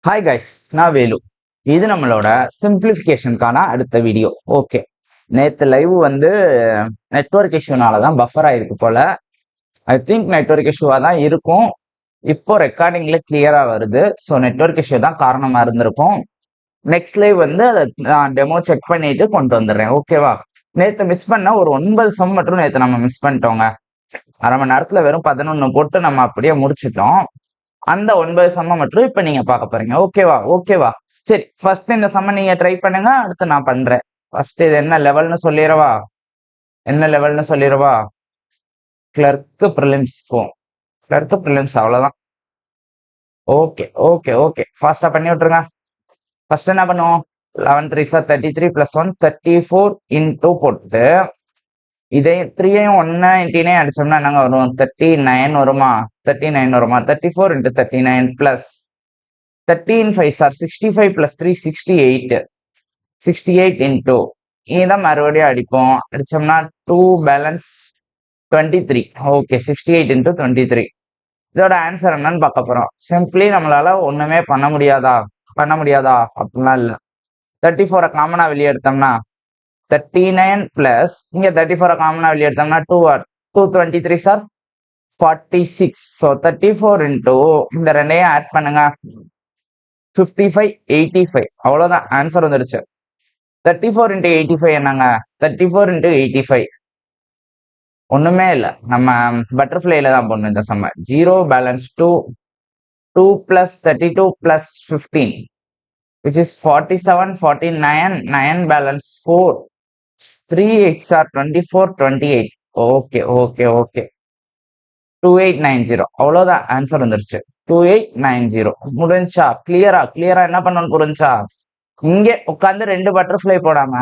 Hi guys, நான் வேலு. இது நம்மளோட சிம்பிளிஃபிகேஷனுக்கான அடுத்த வீடியோ. ஓகே, நேற்று லைவ் நெட்வொர்க் இஷ்யூனால தான் பஃபர் ஆயிருக்கு போல. ஐ திங்க் நெட்வொர்க் இஷ்யூவாக தான் இருக்கும். இப்போ ரெக்கார்டிங்ல கிளியரா வருது. ஸோ நெட்வொர்க் இஷ்யூ தான் காரணமா இருந்திருக்கும். நெக்ஸ்ட் லைவ் அதை நான் டெமோ செக் பண்ணிட்டு கொண்டு வந்துடுறேன். ஓகேவா? நேற்று மிஸ் பண்ண ஒரு 9 சம் மட்டும் நேற்று நம்ம மிஸ் பண்ணிட்டோங்க. அரை மணி நேரத்துல வெறும் 11 போட்டு நம்ம அப்படியே முடிச்சிட்டோம். அந்த 9 சம்ம மட்டும் இப்ப நீங்க பார்க்க போறீங்க. ஓகேவா? சரி, ஃபர்ஸ்ட் இந்த சம்ம நீங்க ட்ரை பண்ணுங்க, அடுத்து நான் பண்றேன். ஃபர்ஸ்ட் இது என்ன லெவல்னு சொல்லிடவா? கிளர்க் ப்ரிலிம்ஸ் போம். கிளர்க் ப்ரிலிம்ஸ் அவ்வளவுதான். ஓகே ஃபாஸ்டா பண்ணி விட்டுருங்க. ஃபர்ஸ்ட் என்ன பண்ணுவோம்? 11 3 33 + 1 34 இன்டூ போட்டு இதே 3ஐயும் 1 அடிச்சோம்னா என்னங்க வரும்? 39 வருமா? 34 × 39 + 13 5 65 + 3 68 இன்டூ இதான் மறுபடியும் அடிப்போம். அடிச்சோம்னா 2 பேலன்ஸ் 23. ஓகே, 68 × 23. இதோட ஆன்சர் என்னன்னு பார்க்க போறோம். சிம்பிளி நம்மளால ஒண்ணுமே பண்ண முடியாதா அப்படிலாம் இல்ல. 34 காமனா வெளியே எடுத்தோம்னா 39 + இங்க 34 காமனா வெளியே எடுத்தோம்னா 223 சார் 46. ஸோ 34 இன்டூ இந்த ரெண்டையும் ஆட் பண்ணுங்க, 55 85. அவ்வளவுதான், ஆன்சர் வந்துடுச்சு. 34 × 85 என்னங்க? 34 × 85 ஒண்ணுமே இல்லை, நம்ம பட்டர்ஃப்ளைல தான் போடணும் இந்த சம்ம. 0 balance 2 + 32 + 15 which is 47 49 9 balance 4 3 8 are 24 28. Okay 2890. அவ்வளவுதான், ஆன்சர் வந்துருச்சு. 2890 முடிஞ்சா? கிளியரா என்ன பண்ணணும்னு புரிஞ்சா? இங்க உட்காந்து 2 பட்டர்ஃப்ளை போடாம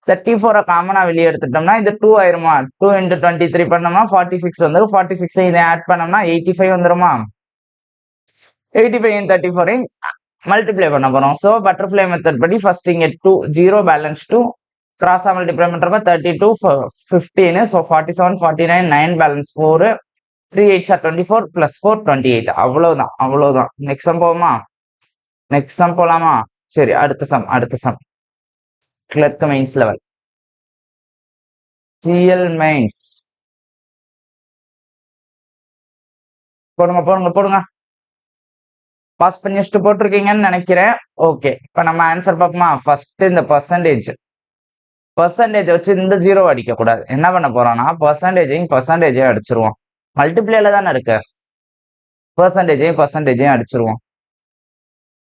34 காமனா வெளியே எடுத்துட்டோம்னா இது 2 ஆயிருமா? 2 × 23 பண்ணோம்னா 46 வந்துடும். 46 இதை ஆட் பண்ணோம்னா 85 வந்துருமா? 85 34 மல்டிப்ளை பண்ண போறோம். ஸோ பட்டர்ஃப்ளை மெத்தட் படி ஃபர்ஸ்ட் இங்க 0 பேலன்ஸ் 2 கிராஸா மல்டிப்ளை பண்றப்ப 32 15. So 47 49 9 balance 4 3 8 are 24 + 4 28. அவ்வளவுதான். நெக்ஸ்ட் சம் போலாமா? சரி, அடுத்த sum clerk mains level CL mains போடுங்க. பாஸ் பண்ணி வச்சுட்டு போட்டிருக்கீங்கன்னு நினைக்கிறேன். ஓகே, இப்ப நம்ம ஆன்சர் பார்ப்போமா? ஃபர்ஸ்ட் இந்த பர்சன்டேஜ் வச்சு இந்த 0 அடிக்க கூடாது. என்ன பண்ண போறோம்னா பர்சன்டேஜையும் அடிச்சிருவோம். மல்டிப்ளேல தானே இருக்கு, பர்சன்டேஜையும் அடிச்சிருவோம்.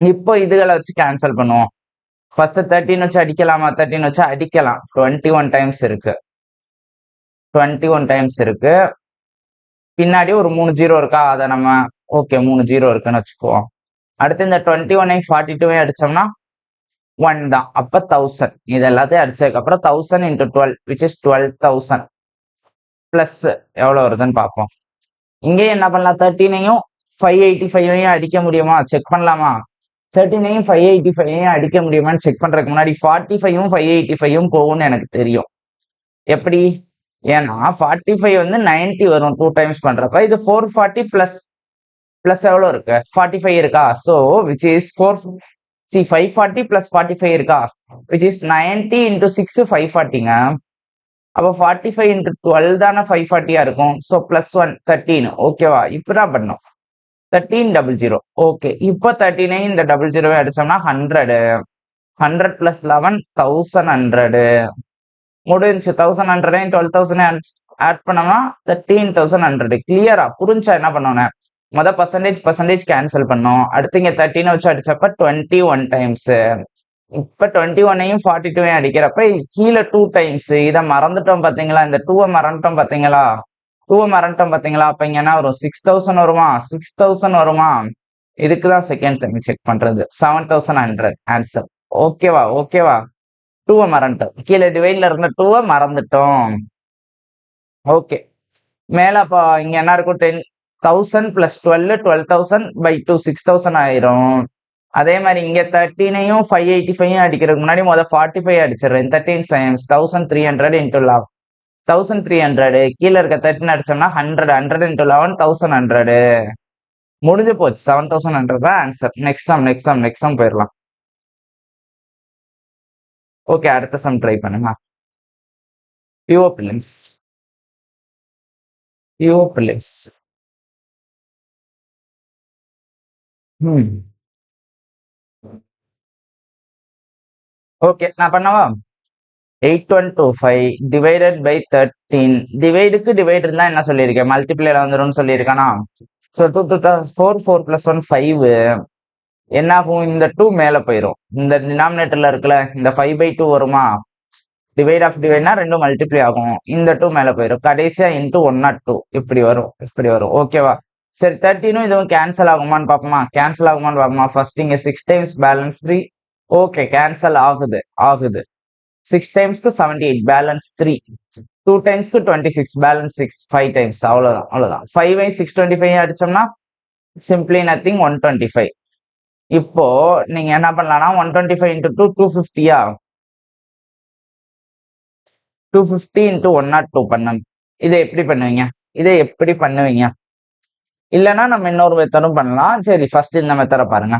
இப்போ இதுகளை வச்சு கேன்சல் பண்ணுவோம். ஃபர்ஸ்ட் 13 வச்சு அடிக்கலாமா? 13 வச்சு அடிக்கலாம். 21 டைம்ஸ் இருக்கு. பின்னாடி ஒரு 3 0 இருக்கா? அதை நம்ம ஓகே 3 0 இருக்குன்னு வச்சுக்குவோம். அடுத்து இந்த 21 42 அடிச்சோம்னா 1 தான். அப்ப 1000. இது எல்லாத்தையும் அடிச்சதுக்கு அப்புறம் 1000 × 12 which is 12,000 பிளஸ் எவ்வளவு வருதுன்னு பார்ப்போம். இங்கேயும் என்ன பண்ணலாம்? 13ஐயும் 585 அடிக்க முடியுமா? செக் பண்ணலாமா? 13ஐயும் 585 அடிக்க முடியுமான்னு செக் பண்றதுக்கு முன்னாடி 45ம் 585 போகும்னு எனக்கு தெரியும். எப்படி? ஏன்னா 45 90 வரும் 2 டைம்ஸ் பண்றப்ப. இது 440 பிளஸ் எவ்வளவு இருக்கு? 45 இருக்கா? ஸோ விச் இஸ் 540 + 45 இருக்கா? Which is 90 × 6 540ங்க. அப்போ 45 × 12 தானே 540 இருக்கும். ஸோ +1 13. ஓகேவா? இப்பதான் பண்ணும் 1300. ஓகே, இப்போ 13 இந்த 00 அடிச்சோம்னா 100 + 11 1100 முடிஞ்சு. 1100 12,000 ஆட் பண்ணோம்னா 13,100. கிளியரா புரிஞ்சா? என்ன பண்ணோன்னு பர்சன்டேஜ் கேன்சல் பண்ணோம். அடுத்து இங்க 13 வச்சு அடிச்சப்ப 21 டைம்ஸ். இப்ப 21ஐயும் 42ஐயும் அடிக்கிறப்ப கீழே 2 டைம்ஸ். இதை மறந்துட்டோம் பாத்தீங்களா? இந்த 2 மறந்துட்டோம் பாத்தீங்களா? அப்ப இங்க என்ன வரும்? 6000 வருமா? 6000 வருமா? இதுக்குதான் செகண்ட் டைம் செக் பண்றது. 7100 ஆன்சர். ஓகேவா? 2 மறந்துட்டோம். கீழே டிவைட்ல இருந்த 2 மறந்துட்டோம். ஓகே, மேல அப்ப இங்க என்ன இருக்கும்? 10,000 + 12 12,000/2 6000 ஆயிரும். அதே மாதிரி இங்க 13ஐயும் 585 அடிக்கிறதுக்கு முன்னாடி 45 அடிச்சிடுறேன். 13 times 1300 × 11 1300. கீழே இருக்க 13 அடிச்சோம்னா 100 × 11 1100. முடிஞ்சு போச்சு. 7000 தான் ஆன்சர். நெக்ஸ்ட் சம் போயிடலாம். ஓகே, அடுத்த சம் ட்ரை பண்ணுங்க. PO prelims. ஓகே, நான் பண்ணவா? 8125 டிவைடட் பை 13. டிவைடுக்கு டிவைட் இருந்தா என்ன சொல்லியிருக்கேன்? மல்டிப்ளேல வந்துடும் சொல்லியிருக்கானா? ஸோ 2 2 4 4 + 1 5. என்ன ஆகும்? இந்த 2 மேல போயிடும். இந்த டினாமினேட்டர்ல இருக்குல்ல, இந்த 5/2 வருமா? டிவைட் ஆஃப் டிவைட்னா 2 மல்டிப்ளை ஆகும். இந்த 2 மேல போயிடும். கடைசியா இன்ட்டு 102 இப்படி வரும். ஓகேவா? சரி, 13 இதுவும் கேன்சல் ஆகுமான்னு பார்ப்போமா? ஃபர்ஸ்ட் இங்க 6 டைம்ஸ் பேலன்ஸ் 3. ஓகே, கேன்சல் ஆகுது. 6 டைம்ஸ்க்கு 78 பேலன்ஸ் 3. 2 டைம்ஸ்க்கு 26 பேலன்ஸ் 6. 5 டைம்ஸ் அவ்வளவுதான். 5 625 அடிச்சோம்னா சிம்பிளி நத்திங் 125. இப்போ நீங்க என்ன பண்ணலாம்னா 125 × 2 250. 250 × 102 பண்ணணும். இதை எப்படி பண்ணுவீங்க? இல்லைன்னா நம்ம இன்னொரு மெத்தடும் பண்ணலாம். சரி, ஃபர்ஸ்ட் இந்த மெத்தடை பாருங்க.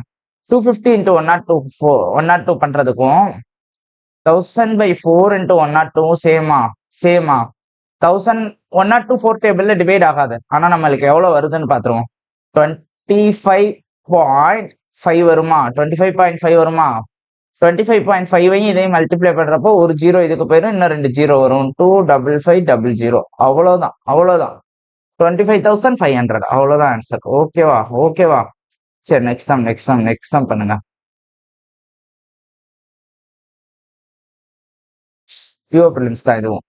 250 × 102 பண்றதுக்கும் 1000/4 × 102 சேமா? 1000 102 4 டேபிள்ல டிவைட் ஆகாது. ஆனா நம்மளுக்கு எவ்வளவு வருதுன்னு பாத்துருவோம். 25.5 வருமா? 25.5 வருமா? 25.5 இதையும் மல்டிப்ளை பண்றப்போ ஒரு 0 இதுக்கு போயிடும், இன்னும் 2 0 வரும். 25500. அவ்வளவுதான். 25,500 அவ்வளவுதான் ஆன்சர். ஓகேவா? சரி, நெக்ஸ்ட் சம் பண்ணுங்க. பியூ பிலிம்ஸ் தான் இதுவும்.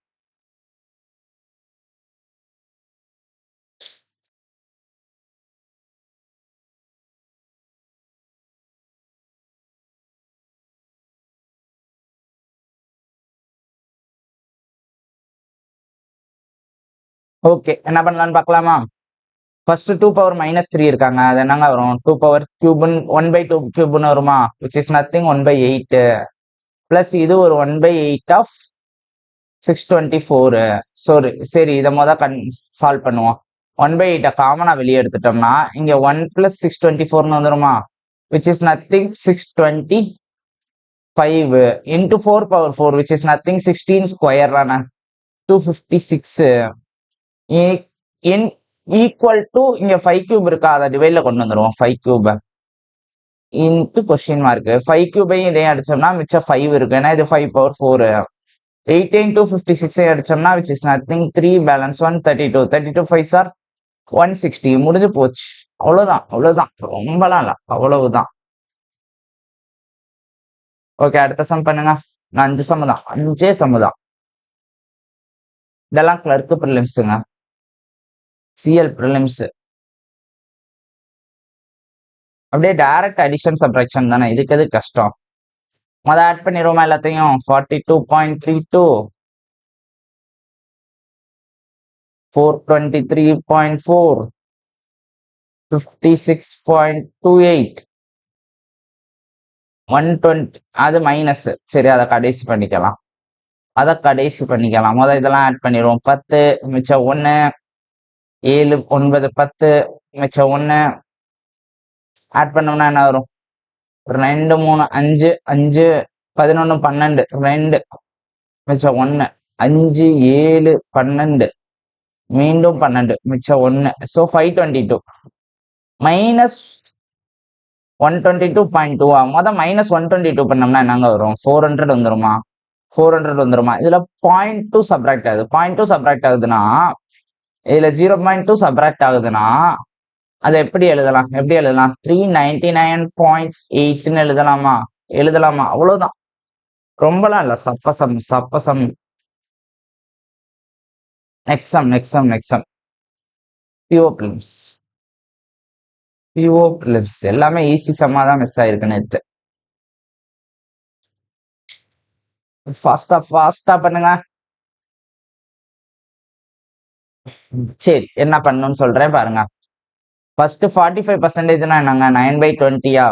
ஓகே, என்ன பண்ணலாம்னு பார்க்கலாமா? ஃபர்ஸ்ட் 2 பவர் -3 இருக்காங்க. அது என்னங்க வரும்? 2 பவர் கியூப்னு 1/2 கியூப்னு வருமா? விச் இஸ் நத்திங் 1/8 பிளஸ் இது ஒரு 1/8 ஆஃப் 624. சரி, இதை சால்வ் பண்ணுவோம். 1/8 காமனா வெளியே எடுத்துட்டோம்னா இங்க 1 + 624 வந்துருமா? Which is nothing 625 into 4 power 4 which is nothing 16 square 256 equal to இங்க 5 கியூப் இருக்கா? அதை டிவைட்ல கொண்டு வந்துருவோம். 5 கியூப் இன்ட்டு கொஸ்டின் மார்க். 5 கியூபையும் இதையும் அடிச்சோம்னா மிச்சம் 5 இருக்கு. ஏன்னா இது 5 பவர் 4. 18 256 அடிச்சோம்னா which is nothing 3 balance 132. 32 5 are 160. முடிஞ்சு போச்சு. அவ்வளவுதான். ரொம்பலாம் இல்ல, அவ்வளவுதான். ஓகே, அடுத்த சம் பண்ணுங்க. நான் 5 சம் தான். இதெல்லாம் கிளர்க்கு ப்ரிலிம்ஸுங்க. சிஎல் ப்ரிலிம்ஸ் அப்படியே டைரக்ட் அடிஷன் சப்ட்ராக்ஷன் தானே. இதுக்கு எது கஷ்டம்? ஆட் பண்ணிடுவோமா எல்லாத்தையும்? 42.32 423.4 56.28 120. அது மைனஸ். சரி, அதை கடைசி பண்ணிக்கலாம். இதெல்லாம் ஆட் பண்ணிடுவோம். 10 மிச்சம் 1 7 9 10 மிச்சம் 1 ஆட் பண்ணோம்னா என்ன வரும்? 2 3 5 5 11 12 2 மிச்சம் 1 5 7 12 மீண்டும் 12 மிச்சம் 1. So 522 minus 122.2. -122 பண்ணோம்னா என்னங்க வரும்? 400 வந்துருமா? 400 வந்துருமா? இதுல 0.2 சப்ராக்ட் ஆகுது. 0.2 சப்ராக்ட் ஆகுதுன்னா இதுல 0.2 சப்ராக்ட் ஆகுதுன்னா அதை எப்படி எழுதலாம்? 399.8ன்னு எழுதலாமா? அவ்வளவுதான். ரொம்பலாம் இல்ல. சப்பசம். Next sum. பிஓ பிலிம்ஸ் எல்லாமே ஈஸி சம்மா தான் மிஸ் ஆயிருக்கு நேத்து. ஃபாஸ்டா பண்ணுங்க. சரி, என்ன பண்ணணும்னு சொல்றேன் பாருங்க. ஃபர்ஸ்ட் 45%னா என்னங்க? 9/20.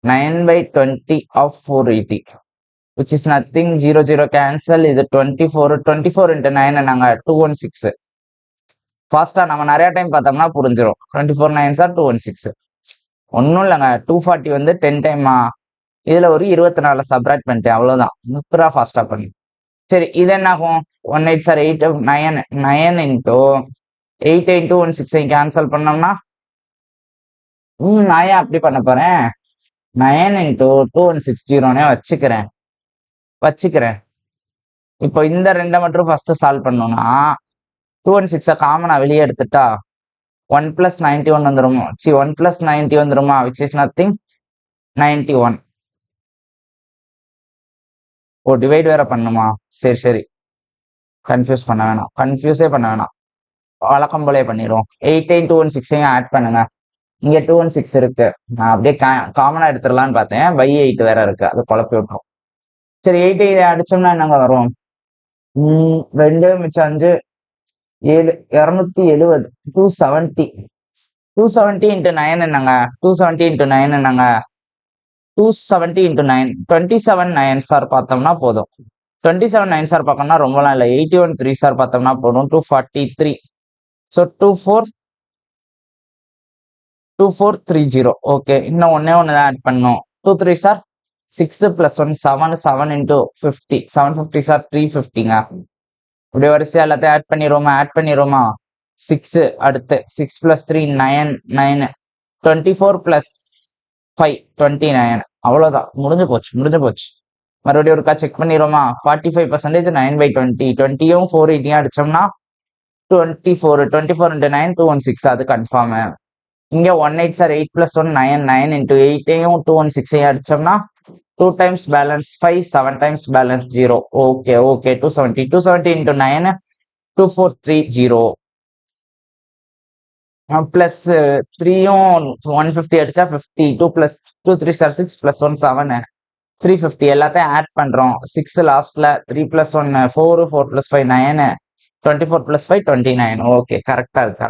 9/20 of 480 which is nothing. 0 0 cancel. இது 24 × 9 என்னங்க? 216. ஃபாஸ்டா நம்ம நிறைய டைம் பார்த்தோம்னா புரிஞ்சிடும். 24 9s ஆர் 216. ஒன்றும் இல்லைங்க. 240 வந்து 10 டைமா, இதுல ஒரு 24 சப்ராக்ட் பண்ணிட்டேன், அவ்வளவுதான். முப்பரா ஃபாஸ்டா பண்ணி. சரி, இது என்ன ஆகும்? 18 சார் 8 9 9 இன்டூ 8 இன்டூ 116 கேன்சல் பண்ணோம்னா நான் ஏன் அப்படி பண்ண போறேன்? 9 இன்டூ 2160 வச்சுக்கிறேன். இப்போ இந்த ரெண்டை மட்டும் ஃபர்ஸ்ட் சால்வ் பண்ணோம்னா 216 காமனா வெளியே எடுத்துட்டா 1 + 91 வந்துருமா? 1 + 90 வந்துருமா? Which is nothing 91. Oh, divide வேற பண்ணுமா? சரி, கன்ஃபியூஸே பண்ண வேணாம். வழக்கம் போலே பண்ணிடுவோம். 8 இன்டூ 116 ஆட் பண்ணுங்க. இங்க 216 இருக்கு, நான் அப்படியே காமனா எடுத்துடலான்னு பார்த்தேன். பை 8 வேற இருக்கு, அது குழப்பி விட்டோம். சரி, 8 அடிச்சோம்னா என்னங்க வரும்? 2 மிச்சம் 5 7 270 270 270 இன்ட்டு 9 என்னங்க? 270 இன்ட்டு 9 என்னங்க? 270 இன்ட்டு 9 27 9 சார் பார்த்தோம்னா போதும். 27 9 சார் பார்க்கணும்னா ரொம்பலாம் இல்லை. 81 3 சார் பார்த்தோம்னா போதும். 243. ஸோ 2430. ஓகே, இன்னும் ஒன்று தான் ஆட் பண்ணணும். 2 3 சார் 6 + 1 7 7 இன்டூ 50 750 சார் 350ங்க. இப்படி வரிசையா எல்லாத்தையும் ஆட் பண்ணிடுவோமா? 6 அடுத்து 6 + 3 9 9 24 + 5 29. அவ்வளவுதான், முடிஞ்சு போச்சு. மறுபடியும் ஒருக்கா செக் பண்ணிடுவோமா? 45% 9/20 20யும் 480 அடிச்சோம்னா 24 24 இன்ட்டு 9 216. அது கன்ஃபார்ம். இங்க 18 சார் 8 + 1 9 9 இன்டூ 8யும் 216 அடிச்சோம்னா 2 times balance 5 7 times balance 0. Okay 270 into 9 2430 plus 3யும் 150 அடிச்சா 50. 2 + 2 3 சார் 6 + 1 7 350. எல்லாத்தையும் ஆட் பண்றோம். 6 லாஸ்ட்ல 3 + 1 4 4 + 5 9 24 + 5 29. ஓகே, கரெக்டா இருக்கு.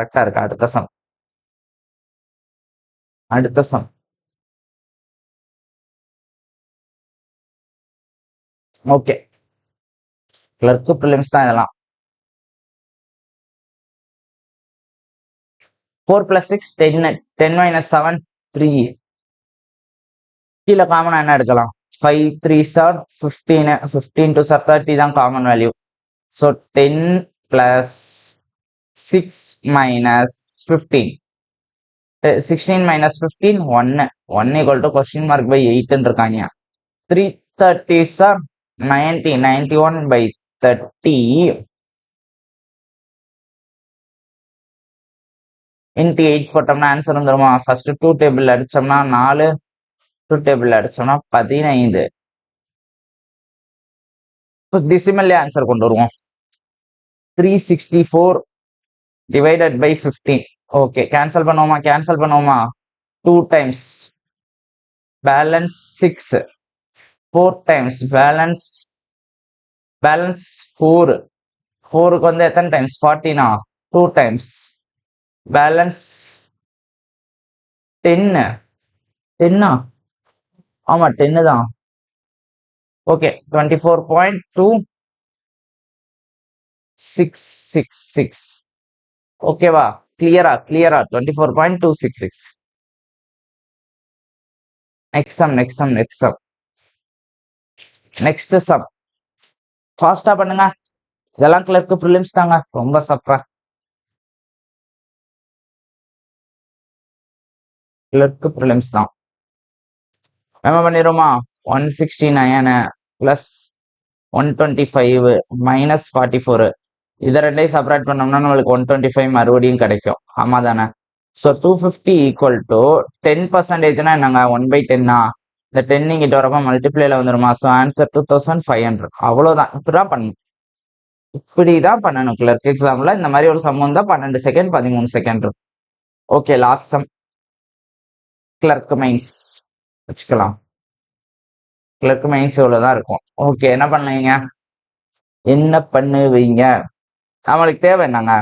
அடுத்த சம். ஓகே, கிளர்க்கு ப்ரிலிம்ஸ் தான் இதெல்லாம். 4 + 6 10 10 - 7 3. கீழே காமனா என்ன எடுக்கலாம்? 5 3 சார் 15 15 2 சார் 30 தான் common value. So 10 + 6 - 15 16 - 15 1 = question mark by 8 இருக்காங்க. 330 சார் 90 91/30 இன்ட்டு 8 போட்டோம்னா ஆன்சர் வந்துருமா? ஃபர்ஸ்ட் 2 டேபிள் அடிச்சோம்னா 4 2 டேபிள் அடிச்சோம்னா 15. டெசிமல்லே ஆன்சர் கொண்டு வருவோம். 364 டிவைடட் பை 15. ஓகே, கேன்சல் பண்ணுவோமா? 2 டைம்ஸ் பேலன்ஸ் 6 4 டைம்ஸ் பேலன்ஸ் 4 4க்கு வந்து எத்தனை டைம்ஸ்? 40 2 டைம்ஸ் பேலன்ஸ் 10 ஆமா 10 தான். ஓகே, 24.266. ஓகேவா? கிளியரா 24.266. நெக்ஸ்ட் சம் ஃபாஸ்டா பண்ணுங்க. இதெல்லாம் கிளர்க்கு ப்ரிலிம்ஸ் தாங்க, ரொம்ப சப்பா. கிளர்க்கு ப்ரிலிம்ஸ் தான். என்ன பண்ணிடுமா? 169 + 125 - 44. இதை ரெண்டையும் சப்ராக்ட் பண்ணோம்னா நம்மளுக்கு 125 மறுபடியும் கிடைக்கும். ஆமா தானே? ஸோ 250 = 10%. என்னங்க 1/10? இந்த 10 இங்கிட்ட வரப்ப மல்டிப்ளேல வந்துருமா? So answer 2500. அவ்வளவுதான். இப்படிதான் பண்ணணும் கிளர்க் எக்ஸாம்ல. இந்த மாதிரி ஒரு சம் வந்தா 12 second 13 second. Okay, last sum. Clerk mains வச்சுக்கலாம். கிளர்க் மெயின்ஸ் இவ்வளவுதான் இருக்கும். ஓகே, என்ன பண்ணுவீங்க? நம்மளுக்கு தேவை என்னங்க?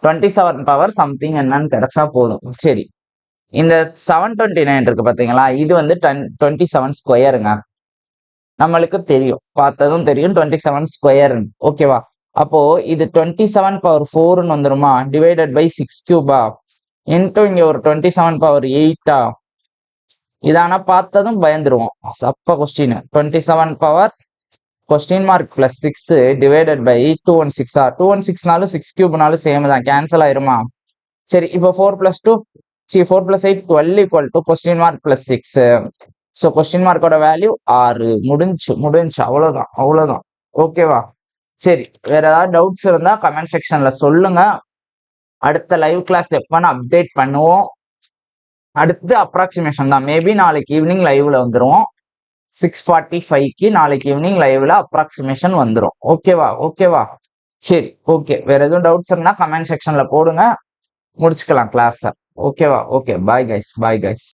27 பவர் சம்திங் என்னன்னு கிடைச்சா போதும். சரி, இந்த 729 இருக்கு பாத்தீங்களா? இது வந்து 27 ஸ்கொயருங்க. நம்மளுக்கு தெரியும், பார்த்ததும் தெரியும் 27 ஸ்கொயர். ஓகேவா? அப்போ இது 27 பவர் 4 வந்துருமா, டிவைடட் பை 6³ இன்டூ இங்க ஒரு 27 பவர் 8 இதானா பார்த்ததும் பயந்துருவோம். அப்ப question 27 power question mark plus 6 divided by 216 216நாலும் 6³ சேம் தான், கேன்சல் ஆயிருமா. சரி, இப்போ 4+8 12 equal to question mark plus 6. So question மார்க்கோட வேல்யூ 6. முடிஞ்சு அவ்வளவுதான். ஓகேவா? சரி, வேற ஏதாவது டவுட்ஸ் இருந்தா கமெண்ட் செக்ஷன்ல சொல்லுங்க. அடுத்த லைவ் கிளாஸ் எப்பன்னு அப்டேட் பண்ணுவோம். அடுத்து அப்ராக்சிமேஷன் தான். மேபி நாளைக்கு ஈவினிங் லைவ்ல வந்துருவோம். 6:45க்கு நாளைக்கு ஈவினிங் லைவ்ல அப்ராக்சிமேஷன் வந்துரும். ஓகேவா? சரி, ஓகே. வேற எதுவும் டவுட்ஸ் இருந்தா கமெண்ட் செக்ஷன்ல போடுங்க, முடிச்சுக்கலாம் கிளாஸ். ஓகேவா? Okay, bye guys.